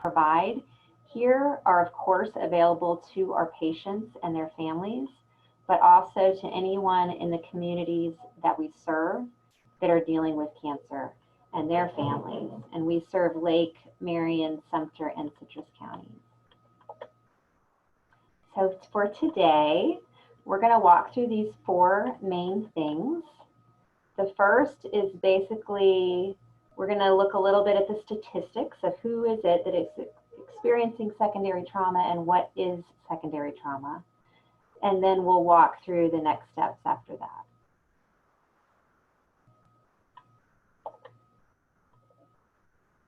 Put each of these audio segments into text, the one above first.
provide here are, of course, available to our patients and their families, but also to anyone in the communities that we serve that are dealing with cancer and their families. And we serve Lake, Marion, Sumter, and Citrus counties. So for today, we're going to walk through these 4 main things. The first is basically, we're going to look a little bit at the statistics of who is it that is experiencing secondary trauma and what is secondary trauma. And then we'll walk through the next steps after that.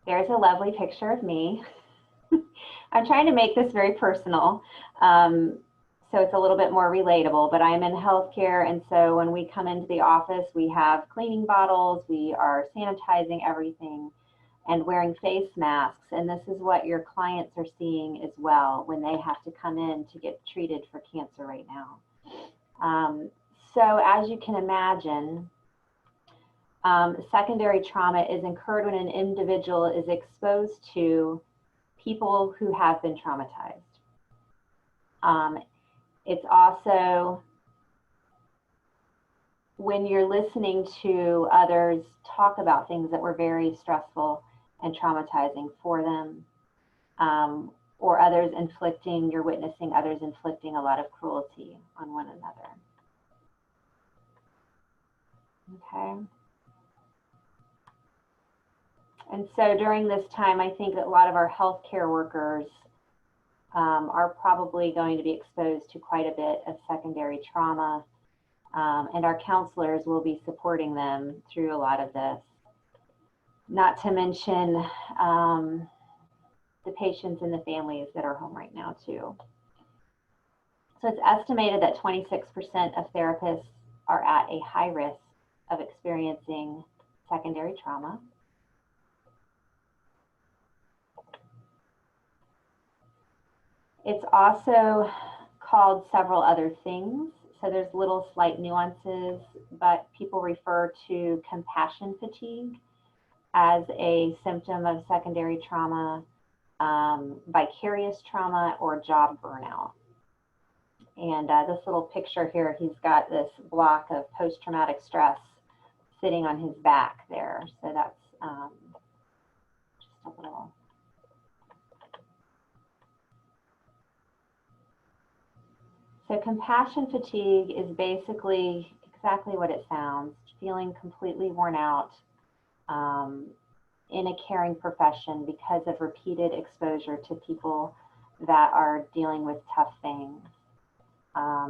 There's a lovely picture of me. I'm trying to make this very personal, so it's a little bit more relatable, but I'm in healthcare, and so when we come into the office, we have cleaning bottles, we are sanitizing everything, and wearing face masks, and this is what your clients are seeing as well when they have to come in to get treated for cancer right now. So as you can imagine, secondary trauma is incurred when an individual is exposed to people who have been traumatized. It's also when you're listening to others talk about things that were very stressful and traumatizing for them, or others inflicting, you're witnessing others inflicting a lot of cruelty on one another. Okay. And so during this time, I think that a lot of our healthcare workers are probably going to be exposed to quite a bit of secondary trauma, and our counselors will be supporting them through a lot of this. Not to mention the patients and the families that are home right now too. So it's estimated that 26% of therapists are at a high risk of experiencing secondary trauma. It's also called several other things. So there's little slight nuances, but people refer to compassion fatigue as a symptom of secondary trauma, vicarious trauma, or job burnout. And this little picture here, he's got this block of post-traumatic stress sitting on his back there. So that's just a little. So compassion fatigue is basically exactly what it sounds, feeling completely worn out in a caring profession because of repeated exposure to people that are dealing with tough things.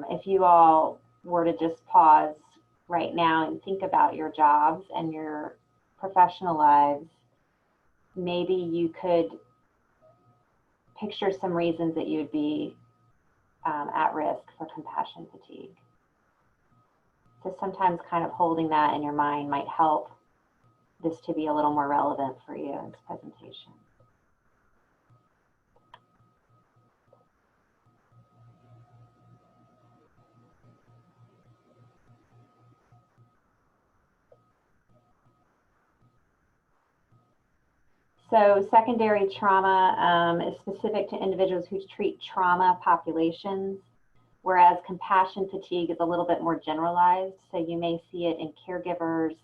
If you all were to just pause right now and think about your jobs and your professional lives, maybe you could picture some reasons that you'd be at risk for compassion fatigue. So sometimes kind of holding that in your mind might help this to be a little more relevant for you in this presentation. So secondary trauma is specific to individuals who treat trauma populations, whereas compassion fatigue is a little bit more generalized. So you may see it in caregivers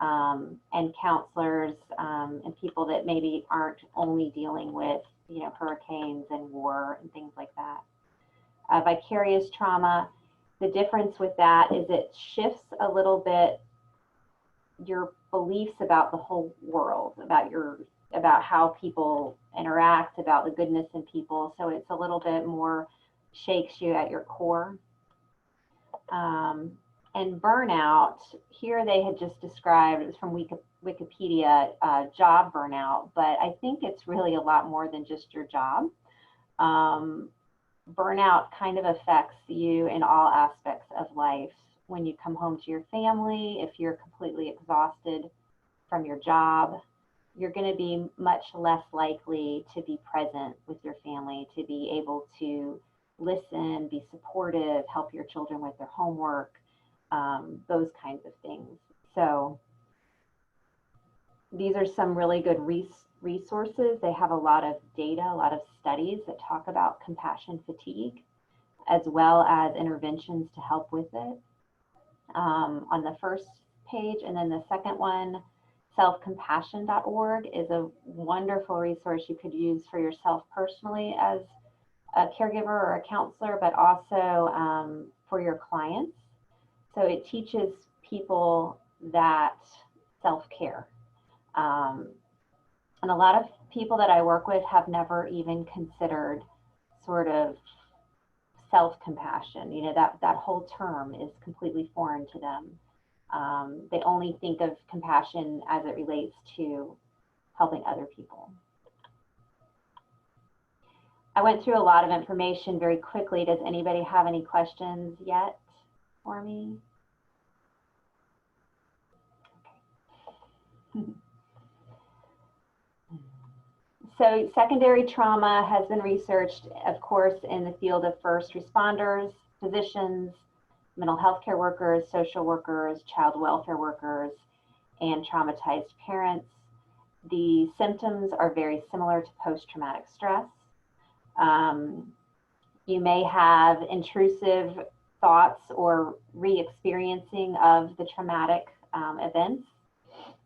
and counselors and people that maybe aren't only dealing with, you know, hurricanes and war and things like that. Vicarious trauma, the difference with that is it shifts a little bit your beliefs about the whole world, about how people interact, about the goodness in people. So it's a little bit more shakes you at your core. And burnout, here they had just described, it was from Wikipedia, job burnout, but I think it's really a lot more than just your job. Burnout kind of affects you in all aspects of life. When you come home to your family, if you're completely exhausted from your job, you're going to be much less likely to be present with your family, to be able to listen, be supportive, help your children with their homework, those kinds of things. So these are some really good resources. They have a lot of data, a lot of studies that talk about compassion fatigue, as well as interventions to help with it, on the first page. And then the second one, selfcompassion.org, is a wonderful resource you could use for yourself personally as a caregiver or a counselor, but also for your clients. So it teaches people that self-care. And a lot of people that I work with have never even considered sort of self-compassion. You know, that whole term is completely foreign to them. They only think of compassion as it relates to helping other people. I went through a lot of information very quickly. Does anybody have any questions yet for me? Okay. So secondary trauma has been researched, of course, in the field of first responders, physicians, mental health care workers, social workers, child welfare workers, and traumatized parents. The symptoms are very similar to post-traumatic stress. You may have intrusive thoughts or re-experiencing of the traumatic events,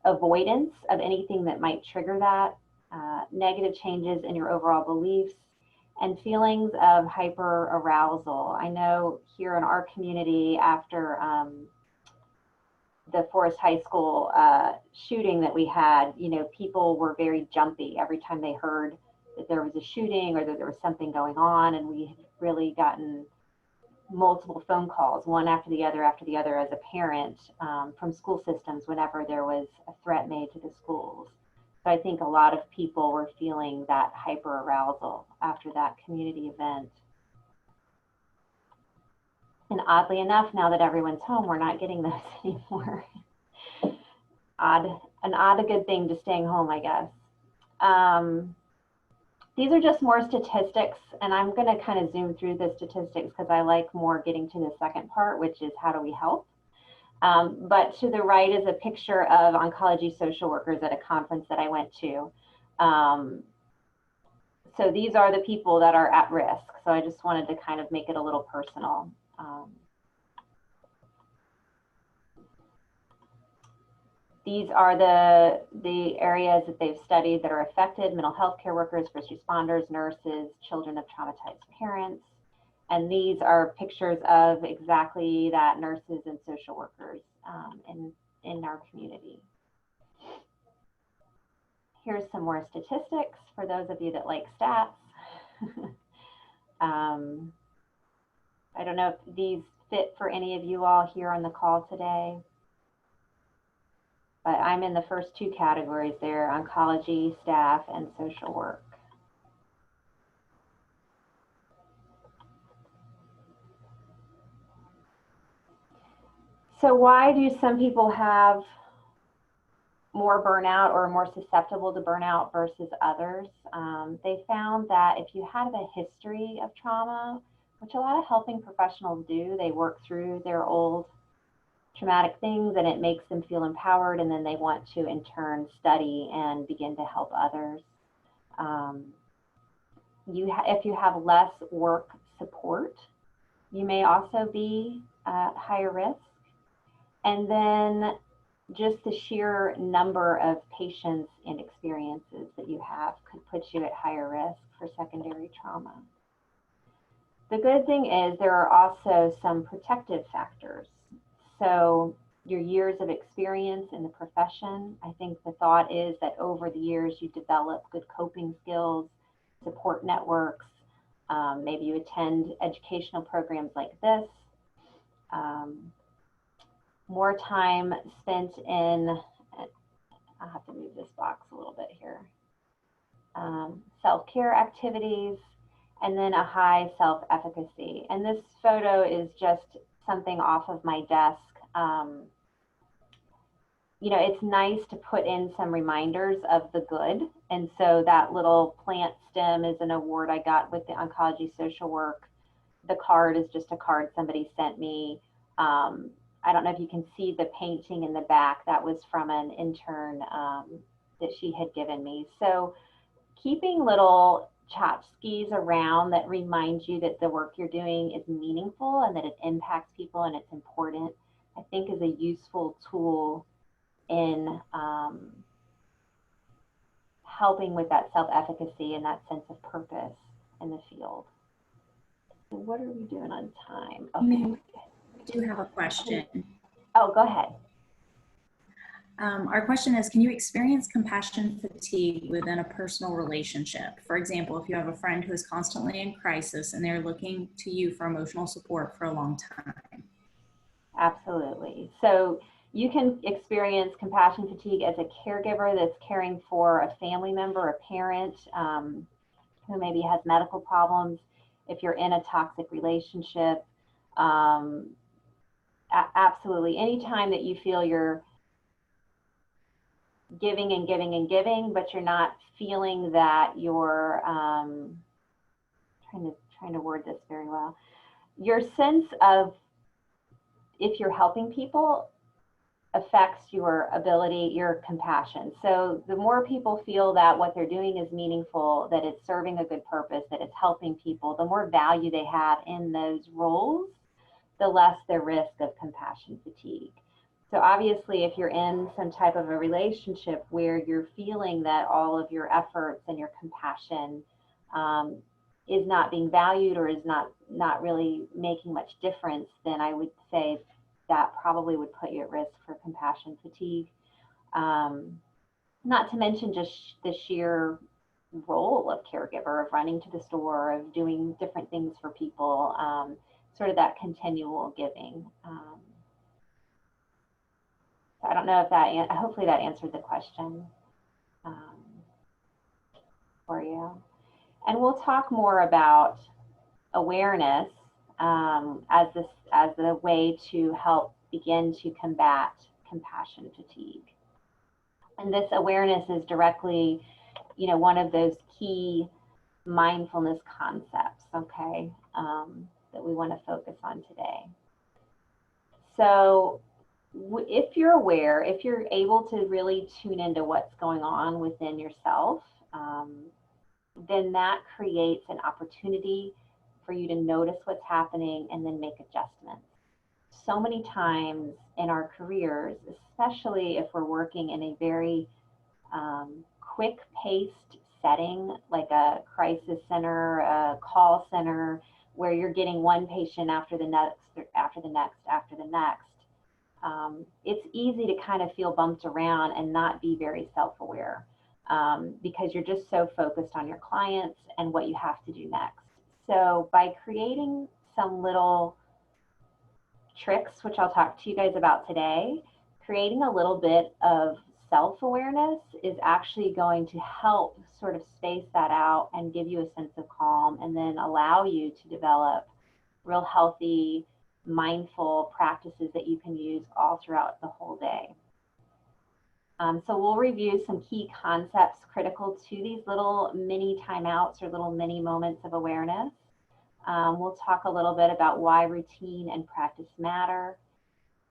avoidance of anything that might trigger that, negative changes in your overall beliefs, and feelings of hyperarousal. I know here in our community, after the Forest High School shooting that we had, you know, people were very jumpy every time they heard that there was a shooting or that there was something going on, and we had really gotten multiple phone calls, one after the other as a parent, from school systems whenever there was a threat made to the schools. So I think a lot of people were feeling that hyperarousal after that community event. And oddly enough, now that everyone's home, we're not getting those anymore. A good thing to staying home, I guess. These are just more statistics, and I'm going to kind of zoom through the statistics because I like more getting to the second part, which is how do we help? But to the right is a picture of oncology social workers at a conference that I went to. So these are the people that are at risk. So I just wanted to kind of make it a little personal. These are the areas that they've studied that are affected: mental health care workers, first responders, nurses, children of traumatized parents. And these are pictures of exactly that, nurses and social workers in our community. Here's some more statistics for those of you that like stats. I don't know if these fit for any of you all here on the call today, but I'm in the first two categories there: oncology staff and social work. So why do some people have more burnout or more susceptible to burnout versus others? They found that if you have a history of trauma, which a lot of helping professionals do, they work through their old traumatic things and it makes them feel empowered, and then they want to in turn study and begin to help others. If you have less work support, you may also be at higher risk. And then just the sheer number of patients and experiences that you have could put you at higher risk for secondary trauma. The good thing is there are also some protective factors. So your years of experience in the profession, I think the thought is that over the years you develop good coping skills, support networks, maybe you attend educational programs like this. More time spent in, I'll have to move this box a little bit here, self-care activities, and then a high self-efficacy. And this photo is just something off of my desk. You know, it's nice to put in some reminders of the good. And so that little plant stem is an award I got with the oncology social work. The card is just a card somebody sent me. I don't know if you can see the painting in the back. That was from an intern that she had given me. So keeping little tchotchkes around that remind you that the work you're doing is meaningful and that it impacts people and it's important, I think is a useful tool in helping with that self-efficacy and that sense of purpose in the field. So what are we doing on time? Okay. We do have a question. Oh, go ahead. Our question is, can you experience compassion fatigue within a personal relationship? For example, if you have a friend who is constantly in crisis and they're looking to you for emotional support for a long time. Absolutely. So you can experience compassion fatigue as a caregiver that's caring for a family member, a parent who maybe has medical problems. If you're in a toxic relationship, absolutely. Anytime that you feel you're giving and giving and giving, but you're not feeling that you're trying to word this very well. Your sense of if you're helping people affects your ability, your compassion. So the more people feel that what they're doing is meaningful, that it's serving a good purpose, that it's helping people, the more value they have in those roles, the less their risk of compassion fatigue. So obviously, if you're in some type of a relationship where you're feeling that all of your efforts and your compassion is not being valued or is not really making much difference, then I would say that probably would put you at risk for compassion fatigue. Not to mention just the sheer role of caregiver, of running to the store, of doing different things for people, sort of that continual giving. So I don't know if that, hopefully that answered the question for you. And we'll talk more about awareness as the way to help begin to combat compassion fatigue. And this awareness is directly, one of those key mindfulness concepts, okay, that we want to focus on today. So if you're aware, if you're able to really tune into what's going on within yourself, then that creates an opportunity for you to notice what's happening and then make adjustments. So many times in our careers, especially if we're working in a very quick-paced setting, like a crisis center, a call center, where you're getting one patient after the next, after the next, after the next, it's easy to kind of feel bumped around and not be very self-aware because you're just so focused on your clients and what you have to do next. So by creating some little tricks, which I'll talk to you guys about today, creating a little bit of self-awareness is actually going to help sort of space that out and give you a sense of calm and then allow you to develop real healthy, mindful practices that you can use all throughout the whole day. So we'll review some key concepts critical to these little mini timeouts or little mini moments of awareness. We'll talk a little bit about why routine and practice matter.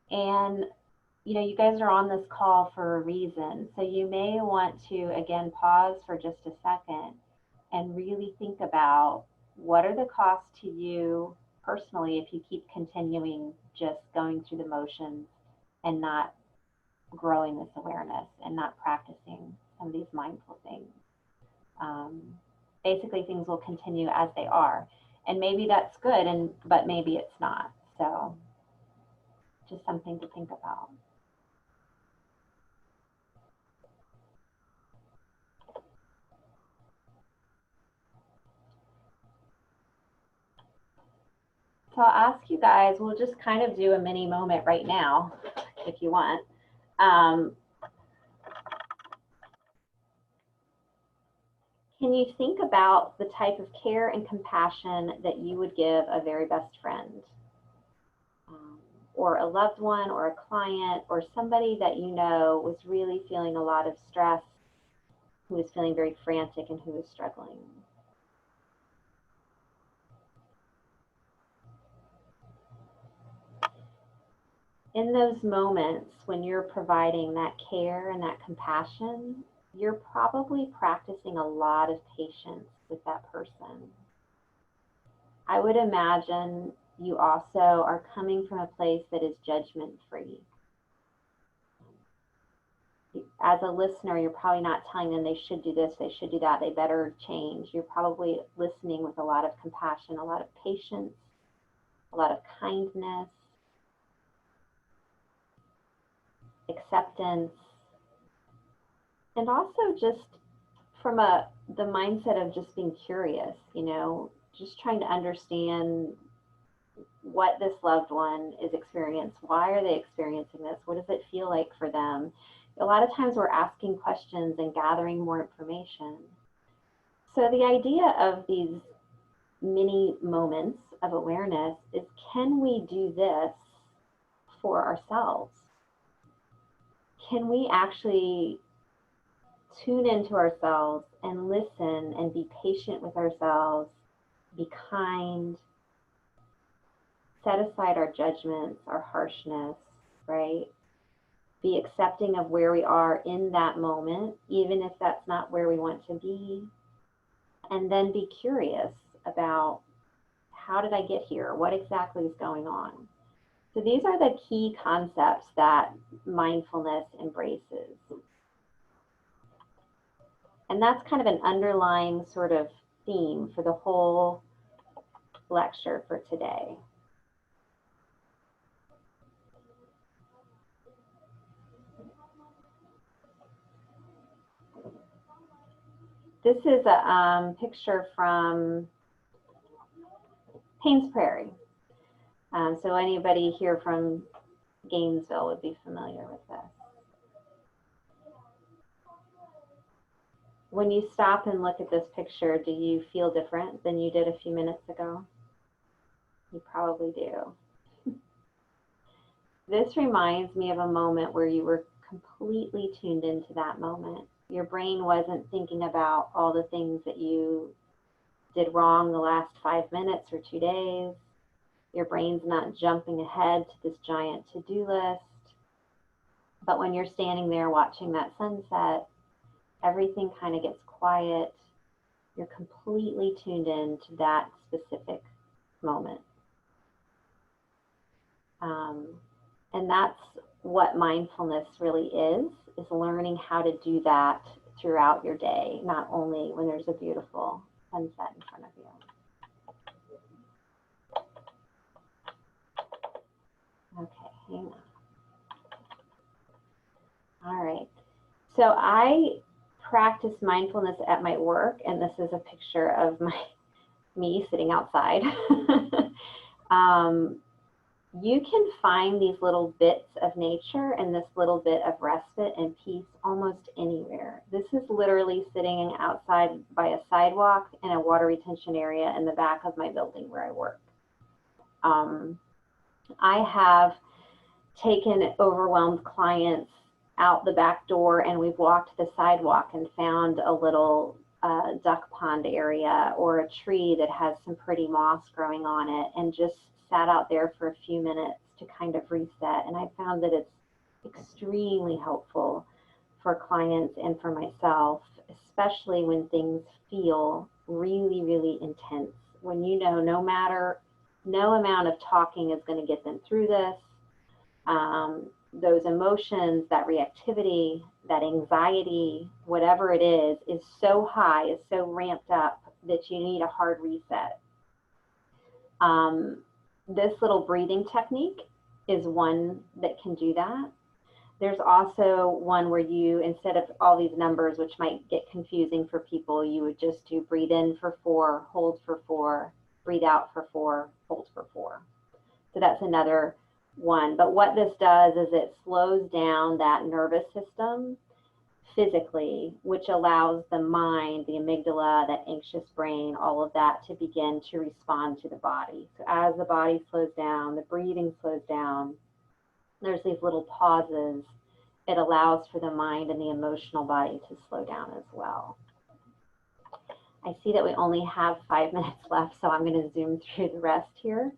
And, you guys are on this call for a reason. So you may want to, again, pause for just a second and really think about what are the costs to you personally if you keep continuing just going through the motions and not growing this awareness and not practicing some of these mindful things. Basically, things will continue as they are. And maybe that's good, but maybe it's not. So just something to think about. So I'll ask you guys, we'll just kind of do a mini moment right now, if you want. Can you think about the type of care and compassion that you would give a very best friend? Or a loved one or a client or somebody that was really feeling a lot of stress, who was feeling very frantic and who was struggling. In those moments when you're providing that care and that compassion, you're probably practicing a lot of patience with that person. I would imagine you also are coming from a place that is judgment-free. As a listener, you're probably not telling them they should do this, they should do that, they better change. You're probably listening with a lot of compassion, a lot of patience, a lot of kindness, acceptance, and also just from the mindset of just being curious, you know, just trying to understand what this loved one is experiencing. Why are they experiencing this? What does it feel like for them? A lot of times we're asking questions and gathering more information. So the idea of these mini moments of awareness is, can we do this for ourselves? Can we actually tune into ourselves and listen and be patient with ourselves, be kind, set aside our judgments, our harshness, right? Be accepting of where we are in that moment, even if that's not where we want to be. And then be curious about, how did I get here? What exactly is going on? So these are the key concepts that mindfulness embraces. And that's kind of an underlying sort of theme for the whole lecture for today. This is a picture from Paynes Prairie. So anybody here from Gainesville would be familiar with this. When you stop and look at this picture, do you feel different than you did a few minutes ago? You probably do. This reminds me of a moment where you were completely tuned into that moment. Your brain wasn't thinking about all the things that you did wrong the last 5 minutes or 2 days. Your brain's not jumping ahead to this giant to-do list. But when you're standing there watching that sunset, everything kind of gets quiet. You're completely tuned in to that specific moment. And that's what mindfulness really is learning how to do that throughout your day, not only when there's a beautiful sunset in front of you. Okay, hang on. All right. So I practice mindfulness at my work, and this is a picture of me sitting outside. You can find these little bits of nature and this little bit of respite and peace almost anywhere. This is literally sitting outside by a sidewalk in a water retention area in the back of my building where I work. I have taken overwhelmed clients out the back door, and we've walked the sidewalk and found a little duck pond area or a tree that has some pretty moss growing on it, and just sat out there for a few minutes to kind of reset. And I found that it's extremely helpful for clients and for myself, especially when things feel really, really intense. When you know no amount of talking is going to get them through this. Those emotions, that reactivity, that anxiety, whatever it is so high, is so ramped up that you need a hard reset. This little breathing technique is one that can do that. There's also one where you, instead of all these numbers, which might get confusing for people, you would just do breathe in for 4, hold for 4, breathe out for 4, hold for 4. So that's another one. But what this does is it slows down that nervous system physically, which allows the mind, the amygdala, that anxious brain, all of that to begin to respond to the body. So as the body slows down, the breathing slows down, there's these little pauses. It allows for the mind and the emotional body to slow down as well. I see that we only have 5 minutes left, so I'm going to zoom through the rest here.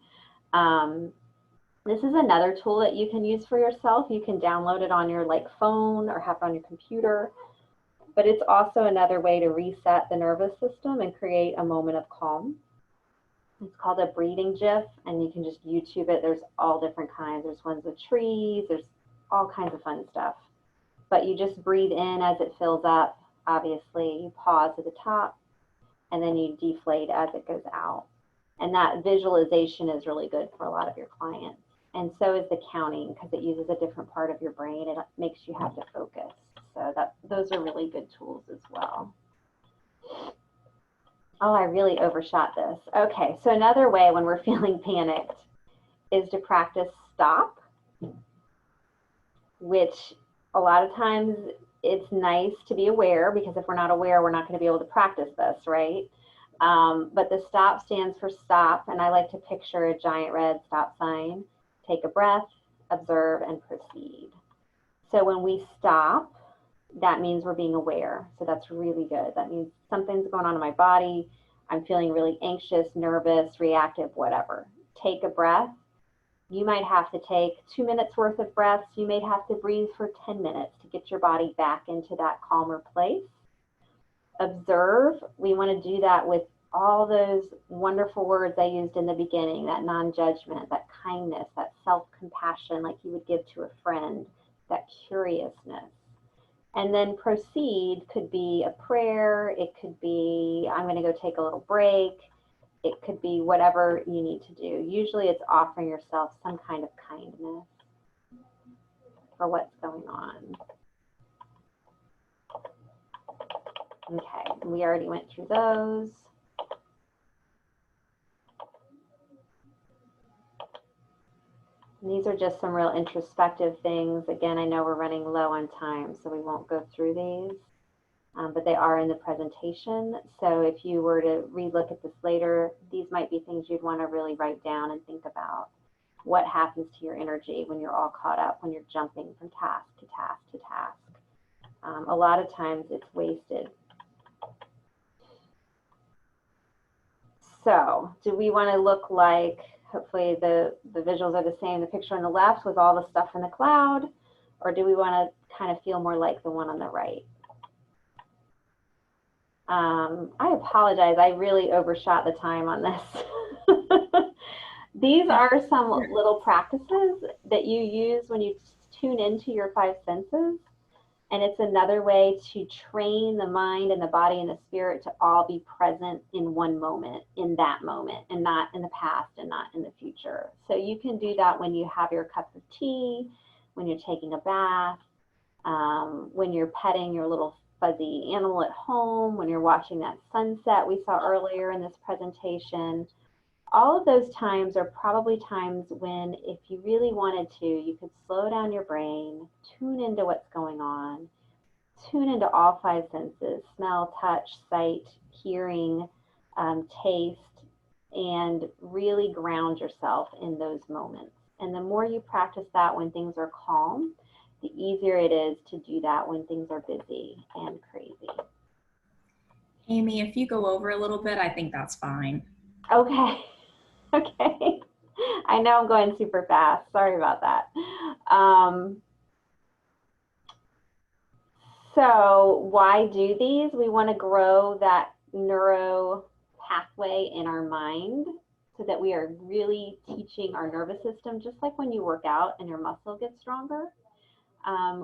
This is another tool that you can use for yourself. You can download it on your phone or have it on your computer. But it's also another way to reset the nervous system and create a moment of calm. It's called a breathing GIF, and you can just YouTube it. There's all different kinds. There's ones with trees. There's all kinds of fun stuff. But you just breathe in as it fills up. Obviously, you pause at the top, and then you deflate as it goes out. And that visualization is really good for a lot of your clients. And so is the counting, because it uses a different part of your brain. It makes you have to focus. So those are really good tools as well. Oh, I really overshot this. Okay, so another way when we're feeling panicked is to practice stop, which a lot of times it's nice to be aware, because if we're not aware, we're not going to be able to practice this, right? But the stop stands for stop, and I like to picture a giant red stop sign. Take a breath, observe, and proceed. So when we stop, that means we're being aware. So that's really good. That means something's going on in my body. I'm feeling really anxious, nervous, reactive, whatever. Take a breath. You might have to take 2 minutes worth of breaths. You may have to breathe for 10 minutes to get your body back into that calmer place. Observe. We want to do that with all those wonderful words I used in the beginning, that non-judgment, that kindness, that self-compassion like you would give to a friend, that curiousness. And then proceed could be a prayer. It could be, I'm going to go take a little break. It could be whatever you need to do. Usually it's offering yourself some kind of kindness for what's going on. Okay, we already went through those. And these are just some real introspective things. Again, I know we're running low on time, so we won't go through these, but they are in the presentation. So if you were to relook at this later, these might be things you'd want to really write down and think about. What happens to your energy when you're all caught up, when you're jumping from task to task to task? A lot of times it's wasted. So do we want to look like, hopefully the visuals are the same, the picture on the left with all the stuff in the cloud, or do we want to kind of feel more like the one on the right? I apologize, I really overshot the time on this. These are some little practices that you use when you tune into your 5 senses. And it's another way to train the mind and the body and the spirit to all be present in one moment, in that moment, and not in the past and not in the future. So you can do that when you have your cup of tea, when you're taking a bath, when you're petting your little fuzzy animal at home, when you're watching that sunset we saw earlier in this presentation. All of those times are probably times when, if you really wanted to, you could slow down your brain, tune into what's going on, tune into all 5 senses, smell, touch, sight, hearing, taste, and really ground yourself in those moments. And the more you practice that when things are calm, the easier it is to do that when things are busy and crazy. Amy, if you go over a little bit, I think that's fine. Okay. Okay. I know I'm going super fast. Sorry about that. So why do these? We want to grow that neuro pathway in our mind so that we are really teaching our nervous system, just like when you work out and your muscle gets stronger.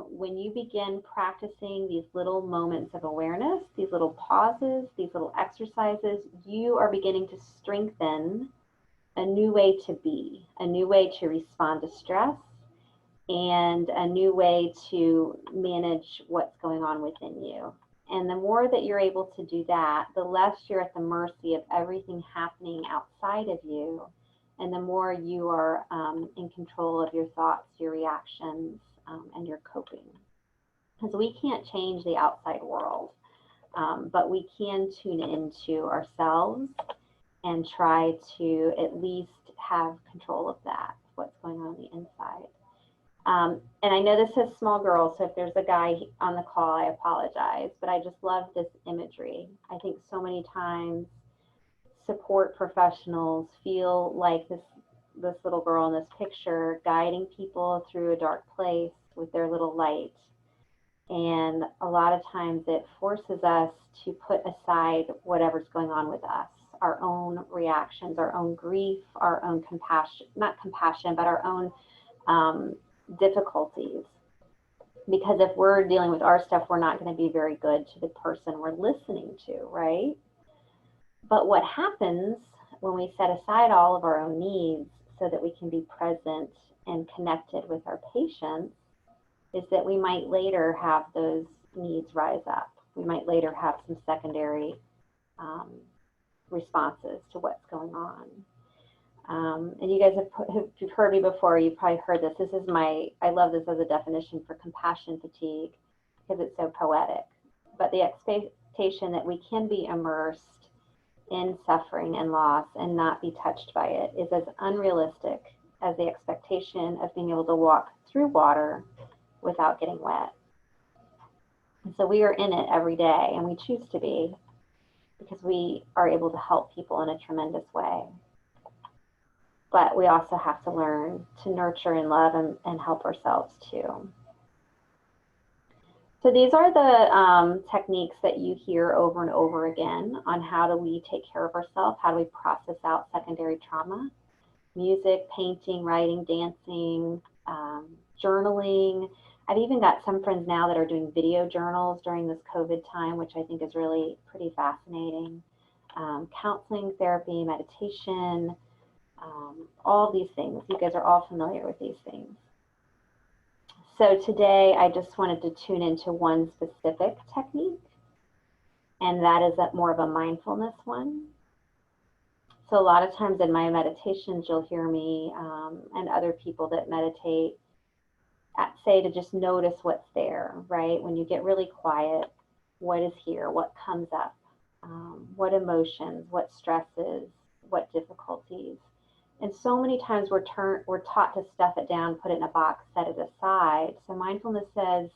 When you begin practicing these little moments of awareness, these little pauses, these little exercises, you are beginning to strengthen a new way to be, a new way to respond to stress, and a new way to manage what's going on within you. And the more that you're able to do that, the less you're at the mercy of everything happening outside of you, and the more you are in control of your thoughts, your reactions, and your coping. Because we can't change the outside world, but we can tune into ourselves and try to at least have control of that, what's going on the inside. And I know this says small girls, so if there's a guy on the call, I apologize, but I just love this imagery. I think so many times support professionals feel like this little girl in this picture guiding people through a dark place with their little light. And a lot of times it forces us to put aside whatever's going on with us, our own reactions, our own grief, our own compassion, not compassion, but our own difficulties. Because if we're dealing with our stuff, we're not going to be very good to the person we're listening to, right? But what happens when we set aside all of our own needs so that we can be present and connected with our patients is that we might later have those needs rise up. We might later have some secondary responses to what's going on. And you guys have, if you've heard me before, you've probably heard this. This is I love this as a definition for compassion fatigue because it's so poetic. But the expectation that we can be immersed in suffering and loss and not be touched by it is as unrealistic as the expectation of being able to walk through water without getting wet. And so we are in it every day, and we choose to be because we are able to help people in a tremendous way. But we also have to learn to nurture and love and help ourselves too. So these are the techniques that you hear over and over again on how do we take care of ourselves, how do we process out secondary trauma. Music, painting, writing, dancing, journaling. I've even got some friends now that are doing video journals during this COVID time, which I think is really pretty fascinating. Counseling, therapy, meditation, all these things. You guys are all familiar with these things. So today I just wanted to tune into one specific technique, and that is more of a mindfulness one. So a lot of times in my meditations, you'll hear me and other people that meditate say to just notice what's there, right? When you get really quiet, what is here? What comes up? What emotions? What stresses? What difficulties? And so many times we're taught to stuff it down, put it in a box, set it aside. So mindfulness says,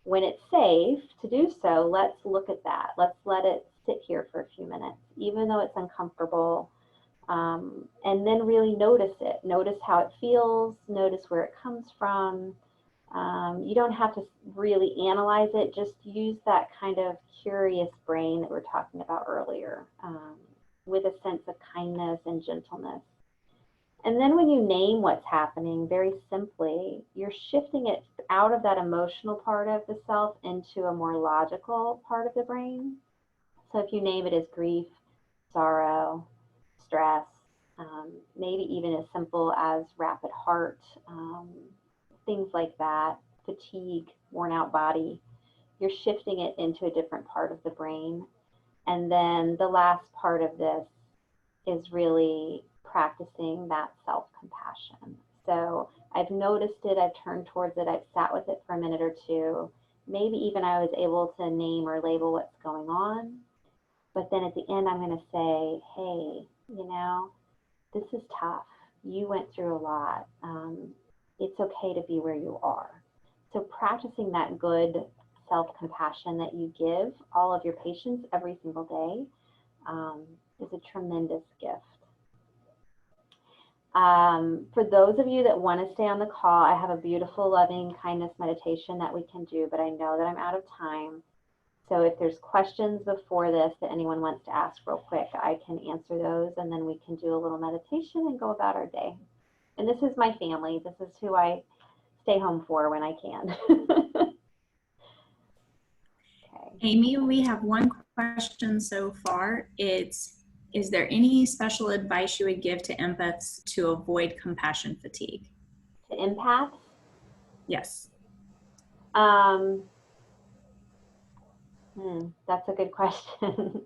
when it's safe to do so, let's look at that. Let's let it sit here for a few minutes, even though it's uncomfortable. And then really notice it. Notice how it feels. Notice where it comes from. You don't have to really analyze it. Just use that kind of curious brain that we were talking about earlier, with a sense of kindness and gentleness. And then when you name what's happening, very simply, you're shifting it out of that emotional part of the self into a more logical part of the brain. So if you name it as grief, sorrow, stress, maybe even as simple as rapid heart, things like that, fatigue, worn out body, you're shifting it into a different part of the brain. And then the last part of this is really practicing that self-compassion. So I've noticed it, I've turned towards it, I've sat with it for a minute or two. Maybe even I was able to name or label what's going on. But then at the end, I'm going to say, hey, you know, this is tough. You went through a lot. It's okay to be where you are. So practicing that good self-compassion that you give all of your patients every single day is a tremendous gift. For those of you that want to stay on the call, I have a beautiful loving kindness meditation that we can do, but I know that I'm out of time. So if there's questions before this that anyone wants to ask real quick, I can answer those, and then we can do a little meditation and go about our day. And this is my family. This is who I stay home for when I can. Okay. Amy, we have one question so far. Is there any special advice you would give to empaths to avoid compassion fatigue? To empaths? Yes. That's a good question.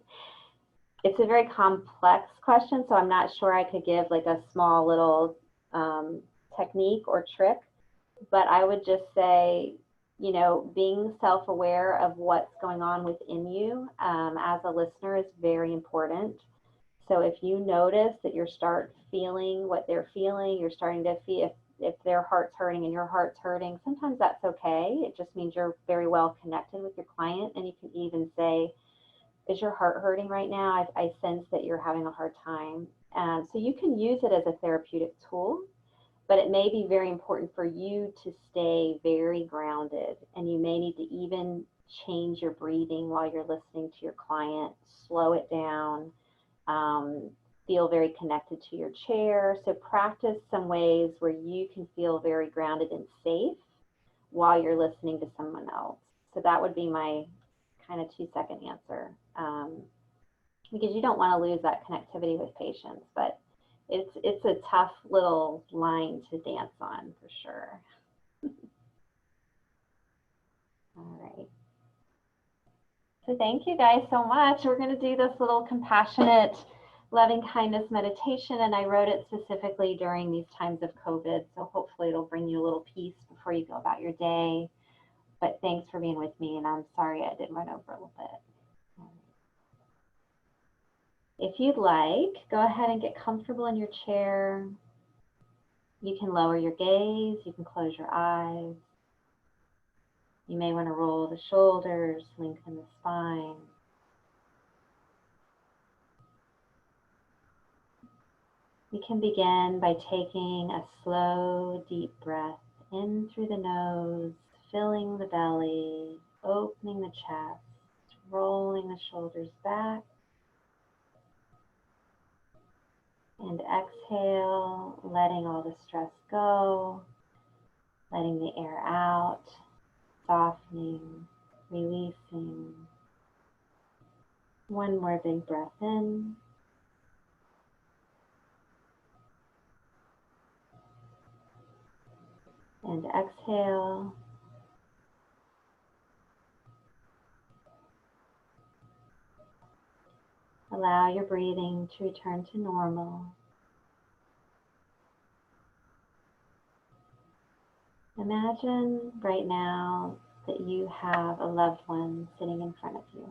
It's a very complex question, so I'm not sure I could give like a small little technique or trick, but I would just say, you know, being self-aware of what's going on within you as a listener is very important. So if you notice that you start feeling what they're feeling, you're starting to feel if their heart's hurting and your heart's hurting, sometimes that's okay. It just means you're very well connected with your client. And you can even say, is your heart hurting right now? I sense that you're having a hard time. So you can use it as a therapeutic tool, but it may be very important for you to stay very grounded, and you may need to even change your breathing while you're listening to your client, slow it down, feel very connected to your chair. So practice some ways where you can feel very grounded and safe while you're listening to someone else. So that would be my kind of 2-second answer, because you don't want to lose that connectivity with patients, but it's a tough little line to dance on for sure. All right. So thank you guys so much. We're going to do this little compassionate, loving kindness meditation, and I wrote it specifically during these times of COVID. So hopefully it'll bring you a little peace before you go about your day. But thanks for being with me, and I'm sorry I did run over a little bit. If you'd like, go ahead and get comfortable in your chair. You can lower your gaze, you can close your eyes. You may want to roll the shoulders, lengthen the spine. You can begin by taking a slow, deep breath in through the nose, filling the belly, opening the chest, rolling the shoulders back. And exhale, letting all the stress go, letting the air out, softening, releasing. One more big breath in. And exhale. Allow your breathing to return to normal. Imagine right now that you have a loved one sitting in front of you.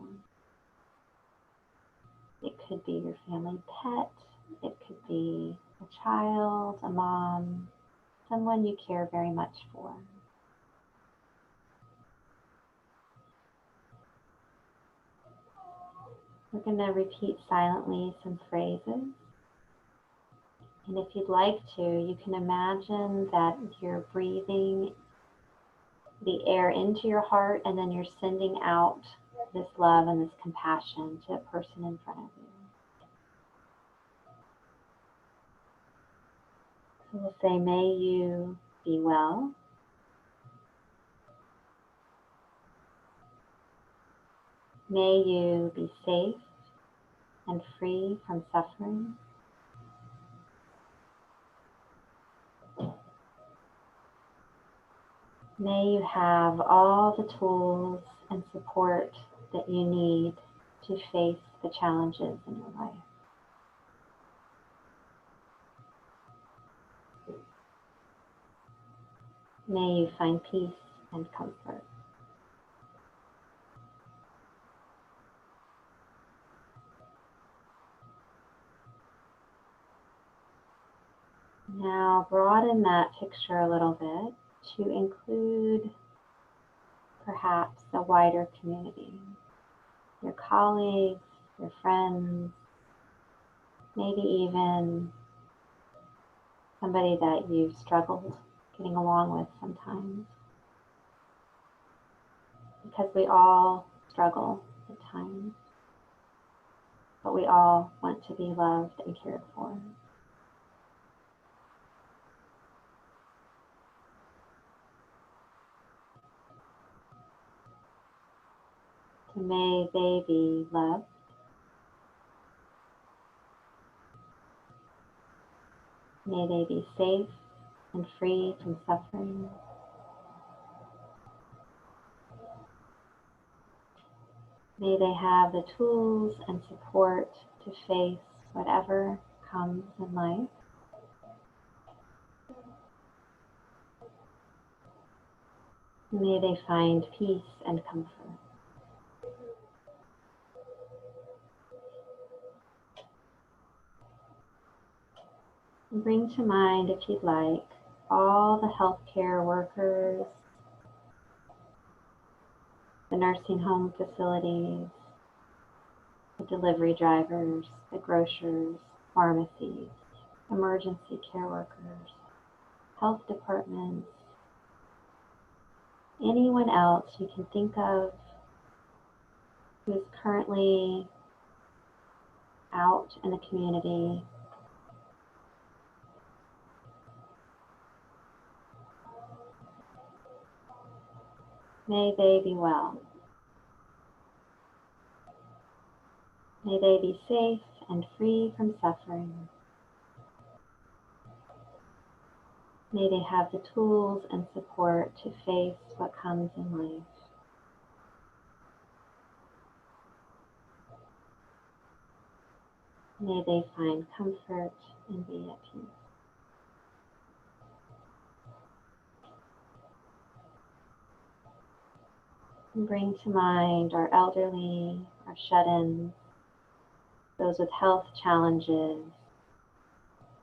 It could be your family pet, it could be a child, a mom, someone you care very much for. We're going to repeat silently some phrases. And if you'd like to, you can imagine that you're breathing the air into your heart, and then you're sending out this love and this compassion to a person in front of you. So we'll say, may you be well. May you be safe and free from suffering. May you have all the tools and support that you need to face the challenges in your life. May you find peace and comfort. Now broaden that picture a little bit to include perhaps a wider community. Your colleagues, your friends, maybe even somebody that you've struggled getting along with sometimes. Because we all struggle at times, but we all want to be loved and cared for. So may they be loved. May they be safe and free from suffering. May they have the tools and support to face whatever comes in life. May they find peace and comfort. And bring to mind, if you'd like, all the healthcare workers, the nursing home facilities, the delivery drivers, the grocers, pharmacies, emergency care workers, health departments, anyone else you can think of who is currently out in the community. May they be well. May they be safe and free from suffering. May they have the tools and support to face what comes in life. May they find comfort and be at peace. And bring to mind our elderly, our shut-ins, those with health challenges,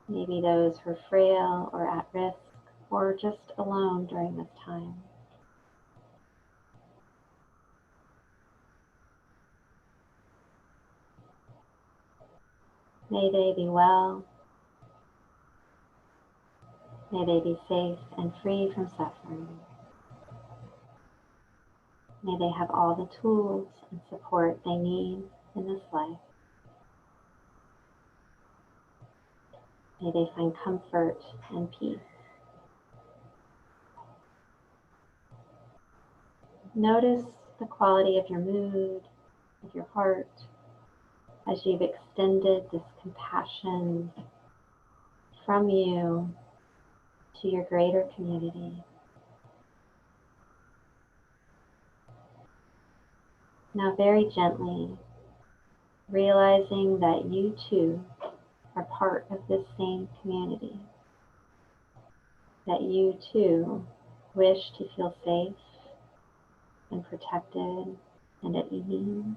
maybe those who are frail or at risk or just alone during this time. May they be well. May they be safe and free from suffering. May they have all the tools and support they need in this life. May they find comfort and peace. Notice the quality of your mood, of your heart, as you've extended this compassion from you to your greater community. Now very gently, realizing that you too are part of this same community, that you too wish to feel safe and protected and at ease.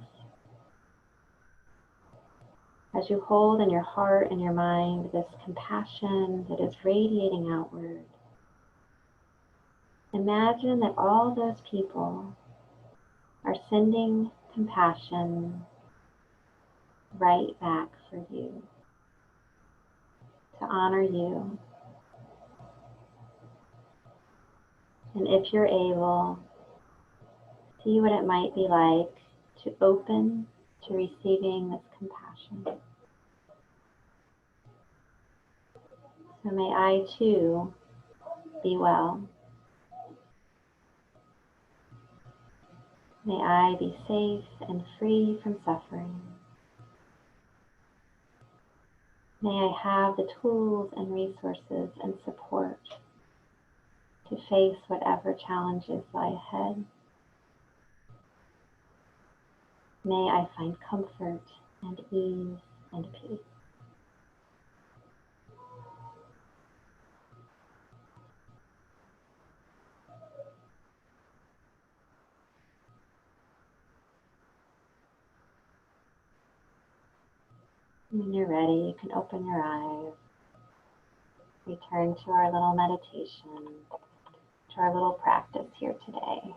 As you hold in your heart and your mind this compassion that is radiating outward, imagine that all those people are sending compassion right back for you, to honor you. And if you're able, see what it might be like to open to receiving this compassion. So may I too be well. May I be safe and free from suffering. May I have the tools and resources and support to face whatever challenges lie ahead. May I find comfort and ease and peace. When you're ready, you can open your eyes. Return to our little meditation, to our little practice here today.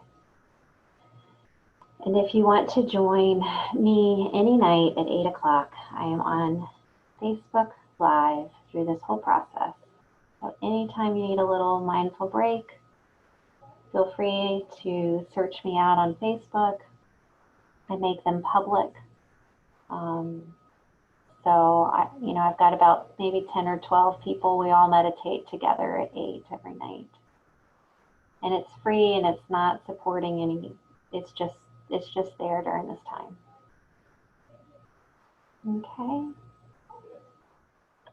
And if you want to join me any night at 8 o'clock, I am on Facebook Live through this whole process. So anytime you need a little mindful break, feel free to search me out on Facebook. I make them public. So I've got about maybe 10 or 12 people. We all meditate together at 8 every night. And it's free and it's not supporting any, it's just there during this time. Okay.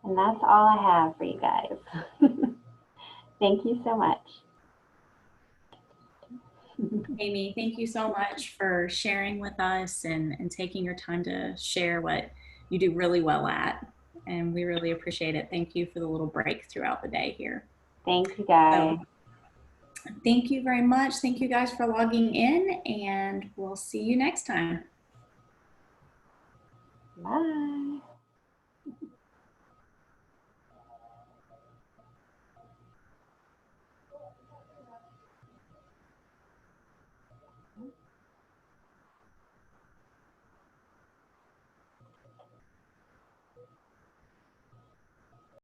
And that's all I have for you guys. Thank you so much. Amy, thank you so much for sharing with us and taking your time to share what you do really well at. And we really appreciate it. Thank you for the little break throughout the day here. Thank you, guys. So, thank you very much. Thank you guys for logging in, and we'll see you next time. Bye.